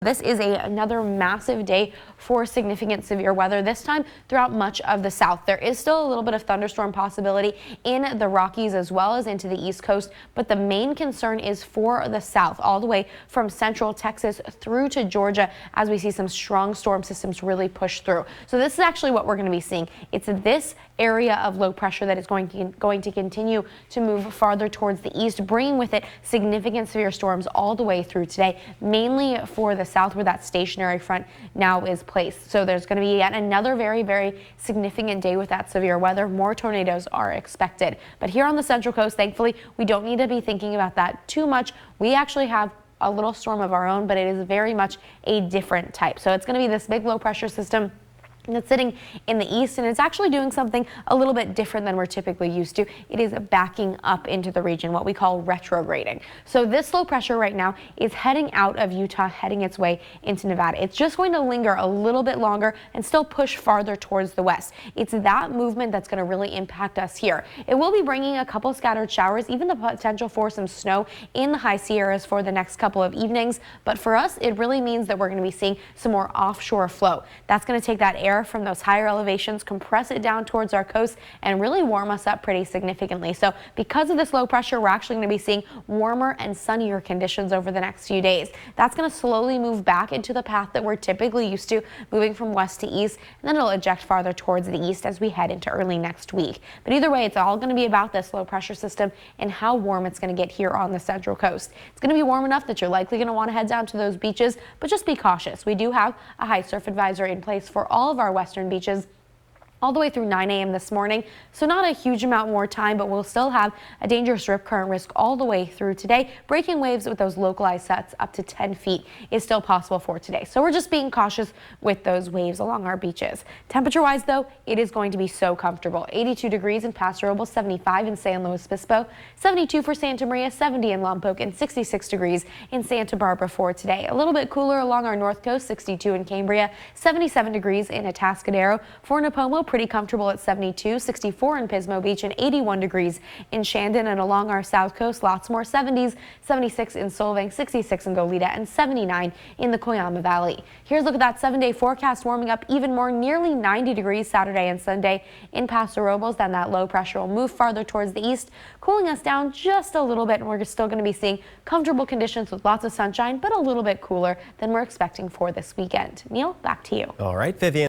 This is another massive day for significant severe weather, this time throughout much of the south. There is still a little bit of thunderstorm possibility in the Rockies as well as into the East Coast, but the main concern is for the south, all the way from central Texas through to Georgia, as we see some strong storm systems really push through. So this is actually what we're going to be seeing. It's this area of low pressure that is going to continue to move farther towards the east, bringing with it significant severe storms all the way through today, mainly for the south where that stationary front now is placed. So there's going to be yet another very significant day with that severe weather. More tornadoes are expected. But here on the Central Coast, thankfully, we don't need to be thinking about that too much. We actually have a little storm of our own, but it is very much a different type. So it's going to be this big low pressure system that's sitting in the east, and it's actually doing something a little bit different than we're typically used to. It is backing up into the region, what we call retrograding. So this low pressure right now is heading out of Utah, heading its way into Nevada. It's just going to linger a little bit longer and still push farther towards the west. It's that movement that's going to really impact us here. It will be bringing a couple scattered showers, even the potential for some snow in the high Sierras for the next couple of evenings. But for us, it really means that we're going to be seeing some more offshore flow. That's going to take that air from those higher elevations, compress it down towards our coast, and really warm us up pretty significantly. So because of this low pressure, we're actually going to be seeing warmer and sunnier conditions over the next few days. That's going to slowly move back into the path that we're typically used to, moving from west to east, and then it'll eject farther towards the east as we head into early next week. But either way, it's all going to be about this low pressure system and how warm it's going to get here on the Central Coast. It's going to be warm enough that you're likely going to want to head down to those beaches, but just be cautious. We do have a high surf advisory in place for all of our western beaches all the way through 9 a.m. this morning. So not a huge amount more time, but we'll still have a dangerous rip current risk all the way through today. Breaking waves with those localized sets up to 10 feet is still possible for today. So we're just being cautious with those waves along our beaches. Temperature wise though, it is going to be so comfortable. 82 degrees in Paso Robles, 75 in San Luis Obispo, 72 for Santa Maria, 70 in Lompoc, and 66 degrees in Santa Barbara for today. A little bit cooler along our north coast, 62 in Cambria, 77 degrees in Atascadero. For Nipomo, pretty comfortable at 72, 64 in Pismo Beach, and 81 degrees in Shandon. And along our south coast, lots more 70s, 76 in Solvang, 66 in Goleta, and 79 in the Coyama Valley. Here's a look at that 7-day forecast, warming up even more, nearly 90 degrees Saturday and Sunday in Paso Robles. Then that low pressure will move farther towards the east, cooling us down just a little bit, and we're still going to be seeing comfortable conditions with lots of sunshine, but a little bit cooler than we're expecting for this weekend. Neil, back to you. All right, Vivian.